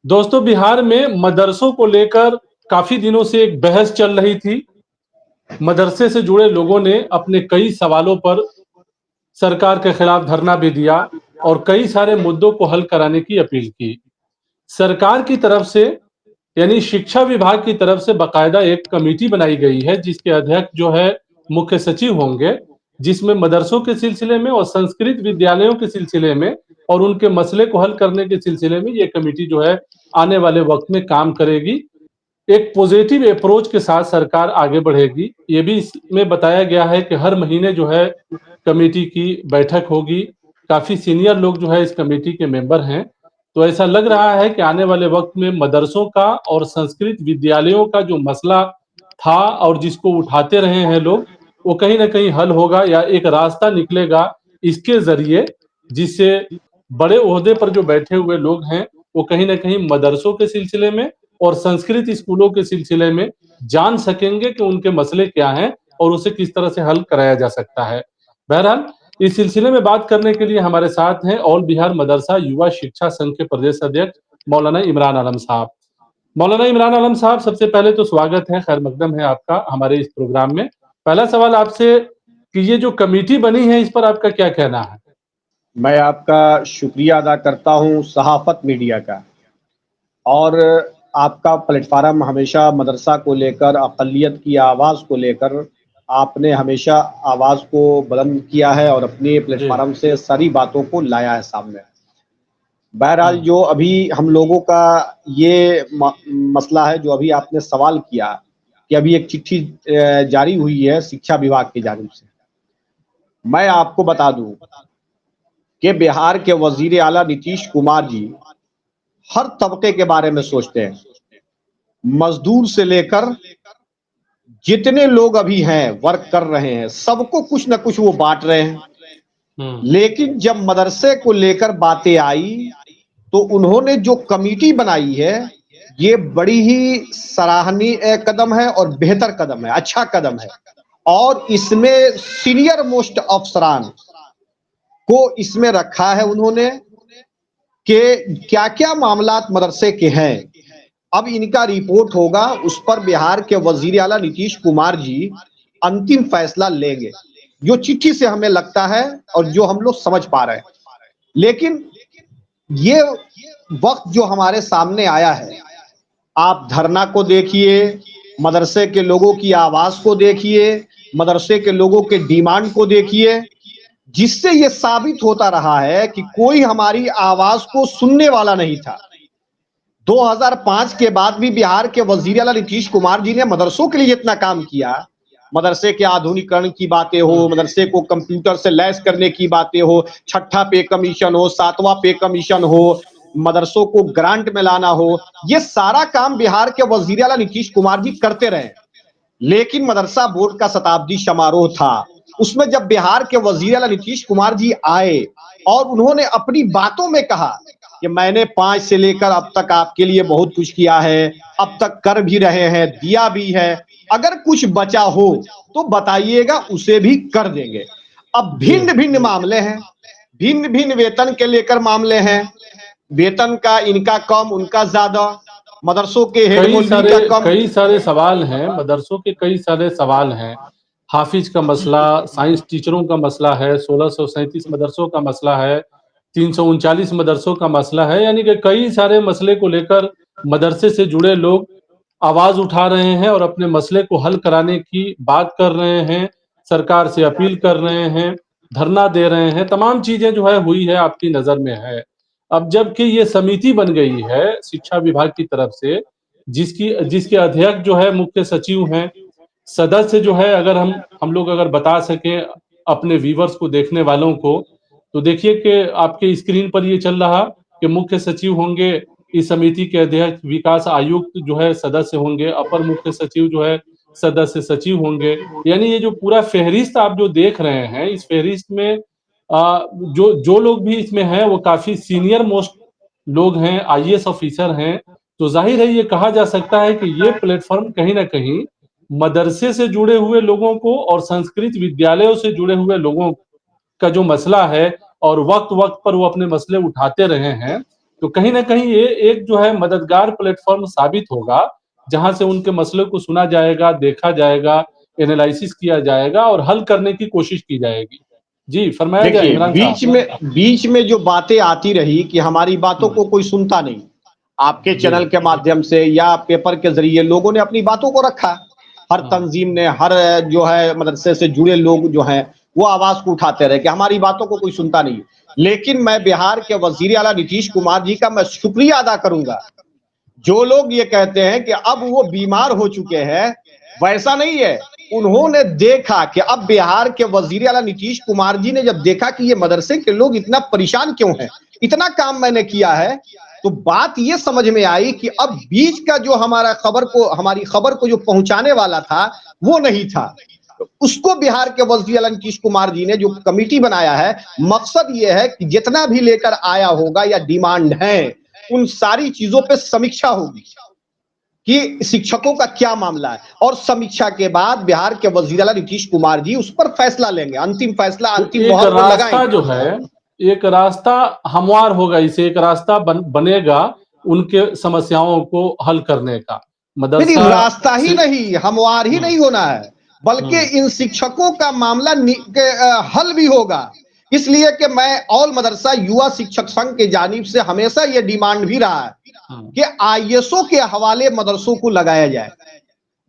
दोस्तों, बिहार में मदरसों को लेकर काफी दिनों से एक बहस चल रही थी। मदरसे से जुड़े लोगों ने अपने कई सवालों पर सरकार के खिलाफ धरना भी दिया और कई सारे मुद्दों को हल कराने की अपील की। सरकार की तरफ से यानी शिक्षा विभाग की तरफ से बाकायदा एक कमेटी बनाई गई है, जिसके अध्यक्ष जो है मुख्य सचिव होंगे, जिसमें मदरसों के सिलसिले में और संस्कृत विद्यालयों के सिलसिले में और उनके मसले को हल करने के सिलसिले में ये कमेटी जो है आने वाले वक्त में काम करेगी। एक पॉजिटिव अप्रोच के साथ सरकार आगे बढ़ेगी। ये भी इसमें बताया गया है कि हर महीने जो है कमेटी की बैठक होगी। काफ़ी सीनियर लोग जो है इस कमेटी के मेंबर हैं। तो ऐसा लग रहा है कि आने वाले वक्त में मदरसों का और संस्कृत विद्यालयों का जो मसला था और जिसको उठाते रहे हैं लोग, वो कहीं न कहीं हल होगा या एक रास्ता निकलेगा इसके ज़रिए, जिससे बड़े ओहदे पर जो बैठे हुए लोग हैं, वो कहीं न कहीं मदरसों के सिलसिले में और संस्कृत स्कूलों के सिलसिले में जान सकेंगे कि उनके मसले क्या हैं और उसे किस तरह से हल कराया जा सकता है। बहरहाल, इस सिलसिले में बात करने के लिए हमारे साथ हैं ऑल बिहार मदरसा युवा शिक्षा संघ के प्रदेश अध्यक्ष मौलाना इमरान आलम साहब। मौलाना इमरान आलम साहब, सबसे पहले तो स्वागत है, खैर मकदम है आपका हमारे इस प्रोग्राम में। पहला सवाल आपसे कि ये जो कमेटी बनी है, इस पर आपका क्या कहना है? मैं आपका शुक्रिया अदा करता हूँ सहाफ़त मीडिया का और आपका प्लेटफ़ॉर्म हमेशा मदरसा को लेकर, अक़लियत की आवाज़ को लेकर आपने हमेशा आवाज़ को बुलंद किया है और अपने जी। प्लेटफ़ॉर्म से सारी बातों को लाया है सामने। बहरहाल हुँ। जो अभी हम लोगों का ये मसला है, जो अभी आपने सवाल किया कि अभी एक चिट्ठी जारी हुई है शिक्षा विभाग की जानिब से। मैं आपको बता दूँ कि बिहार के वज़ीर आला नीतीश कुमार जी हर तबके के बारे में सोचते हैं। मज़दूर से लेकर जितने लोग अभी हैं, वर्क कर रहे हैं, सबको कुछ न कुछ वो बाँट रहे हैं। हुँ। लेकिन जब मदरसे को लेकर बातें आई, तो उन्होंने जो कमिटी बनाई है, ये बड़ी ही सराहनीय कदम है और बेहतर कदम है, अच्छा कदम है। और इसमें सीनियर मोस्ट अफ़सरान को इसमें रखा है उन्होंने कि क्या-क्या मामलात मदरसे के हैं। अब इनका रिपोर्ट होगा, उस पर बिहार के वज़ीर आला नीतीश कुमार जी अंतिम फैसला लेंगे। जो चिट्ठी से हमें लगता है और जो हम लोग समझ पा रहे हैं। लेकिन ये वक़्त जो हमारे सामने आया है, आप धरना को देखिए, मदरसे के लोगों की आवाज़ को देखिए, मदरसे के लोगों के डिमांड को देखिए, जिससे ये साबित होता रहा है कि कोई हमारी आवाज़ को सुनने वाला नहीं था। 2005 के बाद भी बिहार के वज़ीर आला नीतीश कुमार जी ने मदरसों के लिए इतना काम किया। मदरसे के आधुनिकीकरण की बातें हो, हुँ। मदरसे को कंप्यूटर से लैस करने की बातें हो, छठा पे कमीशन हो, 7वां पे कमीशन हो, मदरसों को ग्रांट में लाना हो, ये सारा काम बिहार के वज़ीर आला नीतीश कुमार जी करते रहे। लेकिन मदरसा बोर्ड का शताब्दी समारोह था, उसमें जब बिहार के वज़ीर आला नीतीश कुमार जी आए और उन्होंने अपनी बातों में कहा कि मैंने 5 से लेकर अब तक आपके लिए बहुत कुछ किया है, अब तक कर भी रहे हैं, दिया भी है, अगर कुछ बचा हो तो बताइएगा, उसे भी कर देंगे। अब जी। भिन्न-भिन्न मामले हैं, भिन्न-भिन्न वेतन के लेकर मामले हैं, वेतन का इनका कम, उनका ज़्यादा, मदरसों के हेड मौलवी का कम। कई सारे सवाल हैं, मदरसों के कई सारे सवाल हैं। हाफ़िज़ का मसला, साइंस टीचरों का मसला है, 1637 मदरसों का मसला है, 339 मदरसों का मसला है, यानी कि कई सारे मसले को लेकर मदरसे से जुड़े लोग आवाज़ उठा रहे हैं और अपने मसले को हल कराने की बात कर रहे हैं, सरकार से अपील कर रहे हैं, धरना दे रहे हैं, तमाम चीज़ें जो है हुई है, आपकी नज़र में है। अब जबकि ये समिति बन गई है शिक्षा विभाग की तरफ से, जिसकी जिसके अध्यक्ष जो है मुख्य सचिव हैं, सदस्य जो है, अगर हम लोग अगर बता सकें अपने व्यूअर्स को, देखने वालों को, तो देखिए कि आपके स्क्रीन पर ये चल रहा कि मुख्य सचिव होंगे इस समिति के अध्यक्ष, विकास आयुक्त जो है सदस्य होंगे, अपर मुख्य सचिव जो है सदस्य सचिव होंगे। यानी ये जो पूरा फ़हरिस्त आप जो देख रहे हैं, इस फ़हरिस्त में जो जो लोग भी इसमें हैं, वो काफ़ी सीनियर मोस्ट लोग हैं, आईएएस ऑफ़िसर हैं। तो ज़ाहिर है, ये कहा जा सकता है कि ये प्लेटफ़ॉर्म कहीं न कहीं मदरसे से जुड़े हुए लोगों को और संस्कृत विद्यालयों से जुड़े हुए लोगों का जो मसला है और वक़्त-वक़्त पर वो अपने मसले उठाते रहे हैं, तो कहीं न कहीं ये एक जो है मददगार प्लेटफ़ॉर्म साबित होगा, जहाँ से उनके मसले को सुना जाएगा, देखा जाएगा, एनालिसिस किया जाएगा और हल करने की कोशिश की जाएगी। जी, फरमाया जाए देखिए, इमरान साहब। बीच में जो बातें आती रही कि हमारी बातों हुँ, को कोई सुनता नहीं। आपके जी। चैनल के माध्यम से या पेपर के ज़रिए लोगों ने अपनी बातों को रखा। हर हाँ, तंज़ीम ने, हर जो है मदरसे से जुड़े लोग जो हैं, वो आवाज़ को उठाते रहे कि हमारी बातों को कोई सुनता नहीं। लेकिन मैं बिहार के वज़ीर आला नीतीश कुमार जी का मैं शुक्रिया अदा करूँगा। जो लोग ये कहते हैं कि अब वो बीमार हो चुके हैं, वैसा नहीं है। उन्होंने देखा कि अब बिहार के वज़ीर आला नीतीश कुमार जी ने जब देखा कि ये मदरसे के लोग इतना परेशान क्यों हैं, इतना काम मैंने किया है, तो बात ये समझ में आई कि अब बीच का जो हमारी खबर को जो पहुँचाने वाला था, वो नहीं था। तो उसको बिहार के वज़ीर आला नीतीश कुमार जी ने जो कमिटी बनाया है, मकसद ये है कि जितना भी लेकर आया होगा या डिमांड है, उन सारी चीज़ों पे समीक्षा होगी कि शिक्षकों का क्या मामला है और समीक्षा के बाद बिहार के वज़ीर आला नीतीश कुमार जी उस पर फैसला लेंगे, अंतिम फैसला, तो अंतिम एक मोहर वो रास्ता लगाएँगे। जो है, एक रास्ता हमवार होगा, इसे एक रास्ता बनेगा उनके समस्याओं को हल करने का। नहीं, नहीं, मदरसा रास्ता ही से नहीं, हमवार ही हुँ, नहीं होना है, बल्कि हुँ, इन शिक्षकों का मामला हल भी होगा। इसलिए कि मैं ऑल मदरसा युवा शिक्षक संघ की जानिब से हमेशा ये डिमांड भी रहा है हुँ, कि आईएसओ के हवाले मदरसों को लगाया जाए।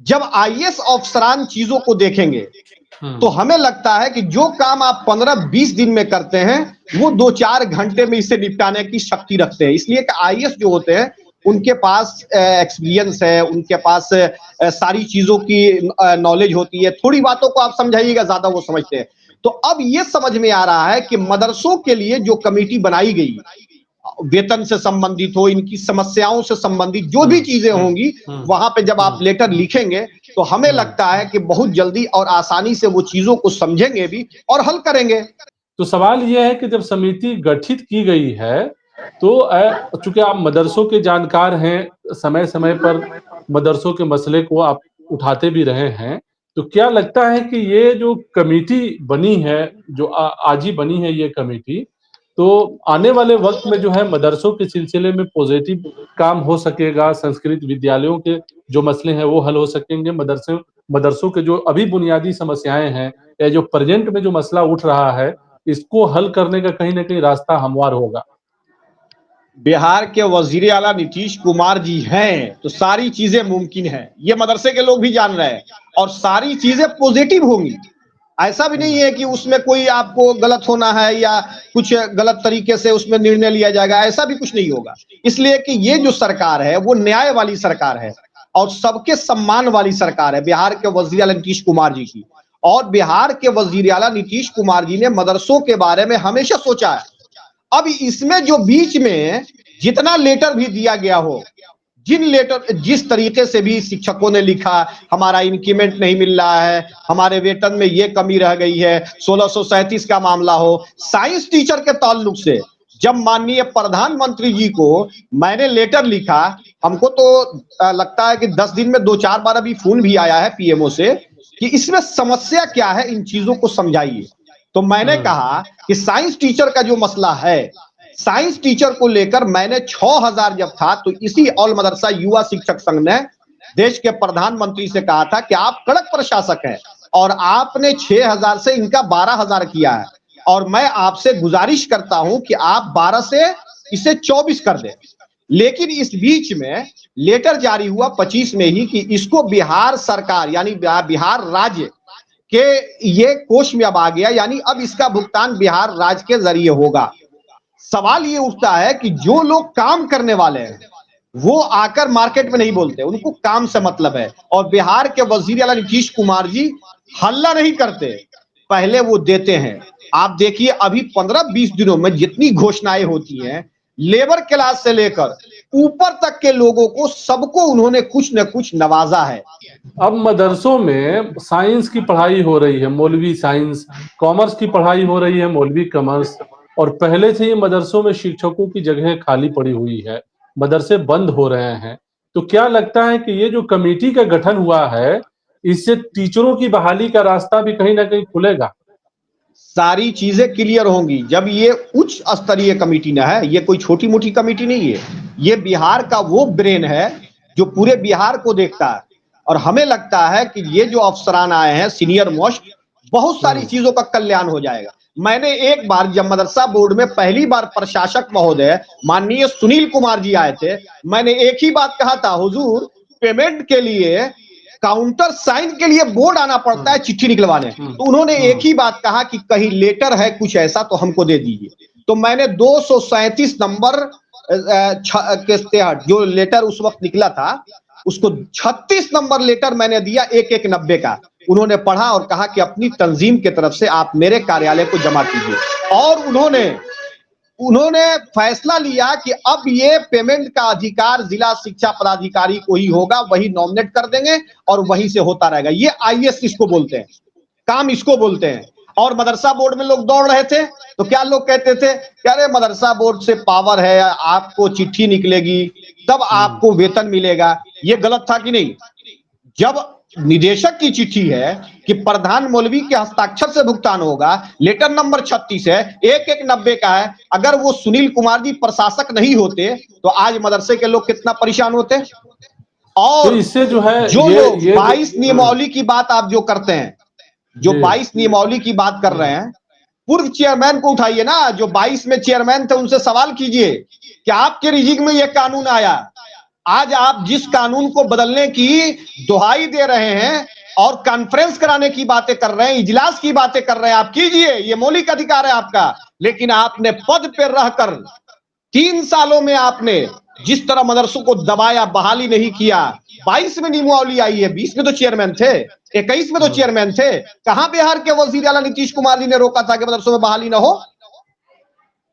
जब आईएएस अफसरान चीज़ों को देखेंगे, तो हुँ, हमें लगता है कि जो काम आप 15-20 दिन में करते हैं, वो 2-4 घंटे में इसे निपटाने की शक्ति रखते हैं। इसलिए कि आईएएस जो होते हैं, उनके पास एक्सपीरियंस है, उनके पास सारी चीज़ों की नॉलेज होती है। थोड़ी बातों को आप समझाइएगा, ज़्यादा वो समझते हैं। तो अब ये समझ में आ रहा है कि मदरसों के लिए जो कमिटी बनाई गई, वेतन से संबंधित हो, इनकी समस्याओं से संबंधित जो भी हुँ, चीज़ें हुँ, होंगी, हुँ, वहाँ पे जब आप हुँ, लेटर लिखेंगे, तो हमें हुँ। लगता है कि बहुत जल्दी और आसानी से वो चीज़ों को समझेंगे भी और हल करेंगे। तो सवाल ये है कि जब समिति गठित की गई है, तो चूँकि आप मदरसों के जानकार हैं, समय-समय पर मदरसों के मसले को आप उठाते भी रहे हैं, तो क्या लगता है कि ये जो कमिटी बनी है, जो आज ही बनी है ये कमिटी, तो आने वाले वक़्त में जो है मदरसों के सिलसिले में पॉज़िटिव काम हो सकेगा, संस्कृत विद्यालयों के जो मसले हैं वो हल हो सकेंगे, मदरसों के जो अभी बुनियादी समस्याएँ हैं या जो प्रेज़ेंट में जो मसला उठ रहा है, इसको हल करने का कहीं न कहीं रास्ता हमवार होगा। बिहार के वज़ीर आला नीतीश कुमार जी हैं, तो सारी चीज़ें मुमकिन हैं। ये मदरसे के लोग भी जान रहे हैं और सारी चीज़ें पॉज़िटिव होंगी। ऐसा भी नहीं हुँ, है कि उसमें कोई आपको गलत होना है या कुछ गलत तरीके से उसमें निर्णय लिया जाएगा, ऐसा भी कुछ नहीं होगा। इसलिए कि ये जो सरकार है, वो न्याय वाली सरकार है और सबके सम्मान वाली सरकार है, बिहार के वज़ीर आला नीतीश कुमार जी की। और बिहार के वज़ीर आला नीतीश कुमार जी ने मदरसों के बारे में हमेशा सोचा है। अब इसमें जो बीच में जितना लेटर भी दिया गया हो, जिस तरीके से भी शिक्षकों ने लिखा, हमारा इंक्रीमेंट नहीं मिल रहा है, हमारे वेतन में ये कमी रह गई है, 1637 का मामला हो, साइंस टीचर के ताल्लुक से जब माननीय प्रधानमंत्री जी को मैंने लेटर लिखा, हमको तो लगता है कि 10 दिन में 2-4 बार अभी फोन भी आया है पीएमओ से कि इसमें समस्या क्या है, इन चीजों को समझाइए। तो मैंने हुँ, कहा कि साइंस टीचर का जो मसला है, साइंस टीचर को लेकर मैंने 6000 जब था तो इसी ऑल मदरसा युवा शिक्षक संघ ने देश के प्रधानमंत्री से कहा था कि आप कड़क प्रशासक हैं और आपने 6000 से इनका 12000 किया है और मैं आपसे गुजारिश करता हूं कि आप 12 से इसे 24 कर दें। लेकिन इस बीच में लेटर जारी हुआ 25 में ही कि इसको बिहार सरकार यानी बिहार राज्य के ये कोष में अब आ गया, यानी अब इसका भुगतान बिहार राज्य के जरिए होगा। सवाल ये उठता है कि जो लोग काम करने वाले हैं, वो आकर मार्केट में नहीं बोलते, उनको काम से मतलब है और बिहार के वजीर आला नीतीश कुमार जी हल्ला नहीं करते, पहले वो देते हैं। आप देखिए अभी 15-20 दिनों में जितनी घोषणाएं होती हैं, लेबर क्लास से लेकर ऊपर तक के लोगों को सबको उन्होंने कुछ न कुछ नवाजा है। अब मदरसों में साइंस की पढ़ाई हो रही है, मौलवी साइंस, कॉमर्स की पढ़ाई हो रही है, मौलवी कॉमर्स और पहले से ही मदरसों में शिक्षकों की जगह खाली पड़ी हुई है, मदरसे बंद हो रहे हैं। तो क्या लगता है कि ये जो कमेटी का गठन हुआ है, इससे टीचरों की बहाली का रास्ता भी कहीं न कहीं खुलेगा? सारी चीजें क्लियर होंगी जब ये उच्च स्तरीय कमेटी ना है, ये कोई छोटी मोटी कमेटी नहीं है, ये बिहार का वो ब्रेन है जो पूरे बिहार को देखता है। और हमें लगता है कि ये जो अफसरान आए हैं सीनियर मोस्ट, बहुत सारी चीजों का कल्याण हो जाएगा। मैंने एक बार जब मदरसा बोर्ड में पहली बार प्रशासक महोदय माननीय सुनील कुमार जी आए थे, मैंने एक ही बात कहा था, हुजूर पेमेंट के लिए काउंटर साइन के लिए बोर्ड आना पड़ता है चिट्ठी निकलवाने। तो उन्होंने एक ही बात कहा कि कहीं लेटर है कुछ ऐसा तो हमको दे दीजिए। तो मैंने 237 नंबर के तहत जो लेटर उस वक्त निकला था, उसको 36 नंबर लेटर मैंने दिया 1190 का। उन्होंने पढ़ा और कहा कि अपनी तंजीम की तरफ से आप मेरे कार्यालय को जमा कीजिए। और उन्होंने फैसला लिया कि अब ये पेमेंट का अधिकार जिला शिक्षा पदाधिकारी को ही होगा, वही नॉमिनेट कर देंगे और वहीं से होता रहेगा। ये आईएएस इसको बोलते हैं, काम इसको बोलते हैं। और मदरसा बोर्ड में लोग दौड़ रहे थे तो क्या लोग कहते थे कि अरे मदरसा बोर्ड से पावर है, आपको चिट्ठी निकलेगी तब आपको वेतन मिलेगा। ये गलत था कि नहीं? जब निदेशक की चिट्ठी है कि प्रधान मौलवी के हस्ताक्षर से भुगतान होगा, लेटर नंबर 36 है, 1190 का है, अगर वो सुनील कुमार जी प्रशासक नहीं होते तो आज मदरसे के लोग कितना परेशान होते। तो और इससे जो है जो लोग ये 22 नियमावली की बात आप जो करते हैं, जो जी 22 नियमावली की बात कर रहे हैं, पूर्व चेयरमैन को उठाइए ना, जो 22 में चेयरमैन थे उनसे सवाल कीजिए कि आपके रिजिक में यह कानून आया, आज आप जिस कानून को बदलने की दुहाई दे रहे हैं और कॉन्फ्रेंस कराने की बातें कर रहे हैं, इजलास की बातें कर रहे हैं, आप कीजिए, ये मौलिक अधिकार है आपका। लेकिन आपने पद पर रहकर 3 सालों में आपने जिस तरह मदरसों को दबाया, बहाली नहीं किया। 22 में नियमावली आई है, 20 में तो चेयरमैन थे, 21 में तो चेयरमैन थे। कहां बिहार के वजीर आला नीतीश कुमार जी ने रोका था कि मदरसों में बहाली ना हो?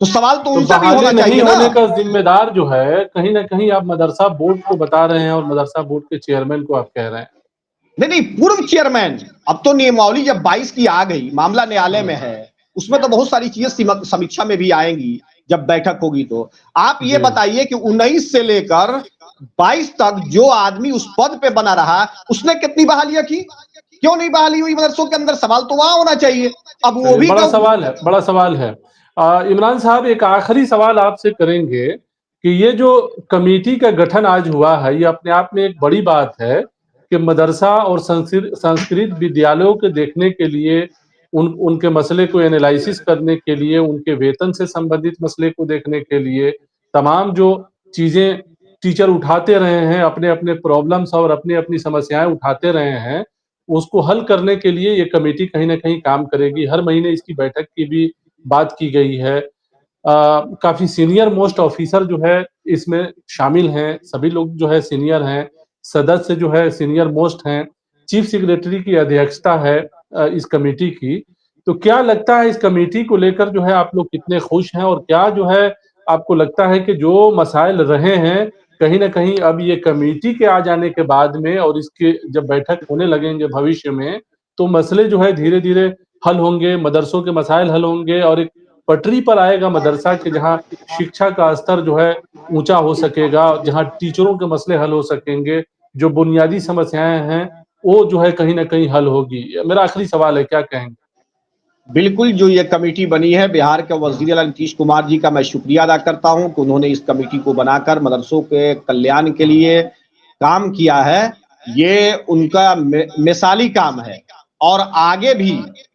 तो सवाल तो तो उनसे भी बहाली होना नहीं चाहिए ना। होने का जिम्मेदार जो है कहीं ना कहीं आप मदरसा बोर्ड को बता रहे हैं और मदरसा बोर्ड के चेयरमैन को आप कह रहे हैं। नहीं नहीं, पूर्व चेयरमैन। अब तो नियमावली जब 22 की आ गई, मामला न्यायालय में है, उसमें तो बहुत सारी चीजें समीक्षा में भी आएंगी जब बैठक होगी। तो आप ये जी बताइए कि 19 से लेकर 22 तक जो आदमी उस पद पे बना रहा, उसने कितनी बहालियां की? क्यों नहीं बहाली हुई मदरसों के अंदर? सवाल तो वहां होना चाहिए। अब वो चलिए, भी बड़ा क्यों? सवाल है, बड़ा सवाल है। इमरान साहब, एक आखिरी सवाल आपसे करेंगे कि ये जो कमेटी का गठन आज हुआ है, ये अपने आप में एक बड़ी बात है कि मदरसा और संस्कृत विद्यालयों के देखने के लिए, उनके मसले को एनालिसिस करने के लिए, उनके वेतन से संबंधित मसले को देखने के लिए, तमाम जो चीजें टीचर उठाते रहे हैं, अपने अपने प्रॉब्लम्स और अपनी अपनी समस्याएं उठाते रहे हैं, उसको हल करने के लिए ये कमेटी कहीं न कहीं काम करेगी। हर महीने इसकी बैठक की भी बात की गई है। काफ़ी सीनियर मोस्ट ऑफिसर जो है इसमें शामिल हैं, सभी लोग जो है सीनियर हैं, सदस्य जो है सीनियर मोस्ट हैं, चीफ सेक्रेटरी की अध्यक्षता है इस कमेटी की। तो क्या लगता है इस कमेटी को लेकर जो है आप लोग कितने खुश हैं, और क्या जो है आपको लगता है कि जो मसाइल रहे हैं, कहीं न कहीं अब ये कमेटी के आ जाने के बाद में और इसके जब बैठक होने लगेंगे भविष्य में, तो मसले जो है धीरे-धीरे हल होंगे, मदरसों के मसाइल हल होंगे और एक पटरी पर आएगा मदरसा कि जहाँ शिक्षा का स्तर जो है ऊँचा हो सकेगा, जहाँ टीचरों के मसले हल हो सकेंगे, जो बुनियादी समस्याएँ हैं, वो जो है कहीं न कहीं हल होगी। मेरा आखिरी सवाल है, क्या कहेंगे? बिल्कुल, जो ये कमेटी बनी है, बिहार के वज़ीर आला नीतीश कुमार जी का मैं शुक्रिया अदा करता हूं कि उन्होंने इस कमेटी को बनाकर मदरसों के कल्याण के लिए काम किया है। ये उनका मिसाली काम है और आगे भी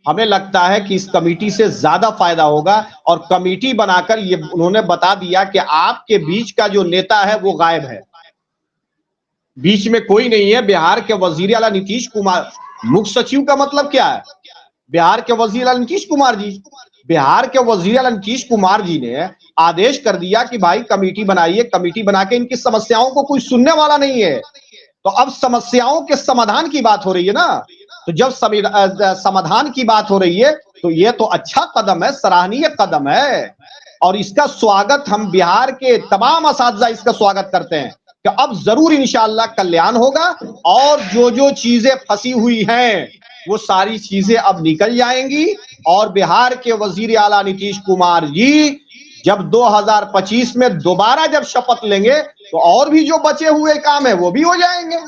हमें लगता है कि इस कमेटी से ज़्यादा फ़ायदा होगा। और कमेटी बनाकर ये उन्होंने बता दिया कि आपके बीच का जो नेता है, वो गायब है। बीच में कोई नहीं है। बिहार के वज़ीर आला नीतीश कुमार, मुख्य सचिव का मतलब क्या है? बिहार के वजीर आला नीतीश कुमार जी। बिहार के वजीर आला नीतीश कुमार जी ने आदेश कर दिया कि भाई कमेटी बनाइए। कमेटी बना के इनकी समस्याओं को कोई सुनने वाला नहीं है। तो अब समस्याओं के समाधान की बात हो रही है ना। तो जब समाधान की बात हो रही है तो ये तो अच्छा कदम है, सराहनीय कदम है। और इसका स्वागत हम बिहार के तमाम असातिज़ा इसका स्वागत करते हैं कि अब जरूर इंशाअल्लाह कल्याण होगा और जो जो चीजें फंसी हुई हैं वो सारी चीजें अब निकल जाएंगी। और बिहार के वजीर आला नीतीश कुमार जी जब 2025 में दोबारा जब शपथ लेंगे तो और भी जो बचे हुए काम है वो भी हो जाएंगे।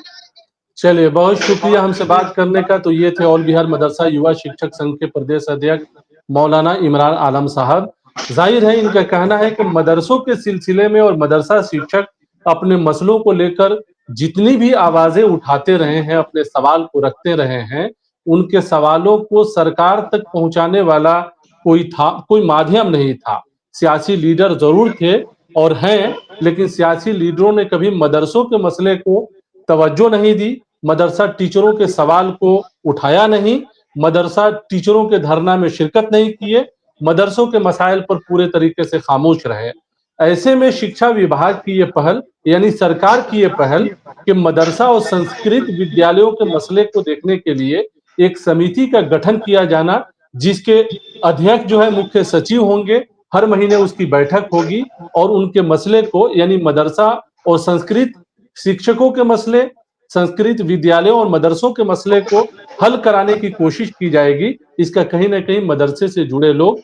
चलिए, बहुत शुक्रिया हमसे बात करने का। तो ये थे ऑल बिहार मदरसा युवा शिक्षक संघ के प्रदेश अध्यक्ष मौलाना इमरान आलम साहब। जाहिर है इनका कहना है कि मदरसों के सिलसिले में और मदरसा शिक्षक अपने मसलों को लेकर जितनी भी आवाजें उठाते रहे हैं, अपने सवाल को रखते रहे हैं, उनके सवालों को सरकार तक पहुंचाने वाला कोई माध्यम नहीं था। सियासी लीडर जरूर थे और हैं, लेकिन सियासी लीडरों ने कभी मदरसों के मसले को तवज्जो नहीं दी, मदरसा टीचरों के सवाल को उठाया नहीं, मदरसा टीचरों के धरना में शिरकत नहीं किए, मदरसों के मसाइल पर पूरे तरीके से खामोश रहे। ऐसे में शिक्षा विभाग की ये पहल, यानी सरकार की ये पहल कि मदरसा और संस्कृत विद्यालयों के मसले को देखने के लिए एक समिति का गठन किया जाना, जिसके अध्यक्ष जो है मुख्य सचिव होंगे, हर महीने उसकी बैठक होगी और उनके मसले को, यानी मदरसा और संस्कृत शिक्षकों के मसले, संस्कृत विद्यालयों और मदरसों के मसले को हल कराने की कोशिश की जाएगी। इसका कहीं ना कहीं मदरसे से जुड़े लोग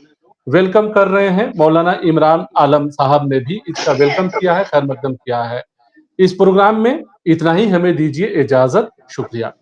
वेलकम कर रहे हैं। मौलाना इमरान आलम साहब ने भी इसका वेलकम किया है, खैर मकदम किया है। इस प्रोग्राम में इतना ही, हमें दीजिए इजाजत। शुक्रिया।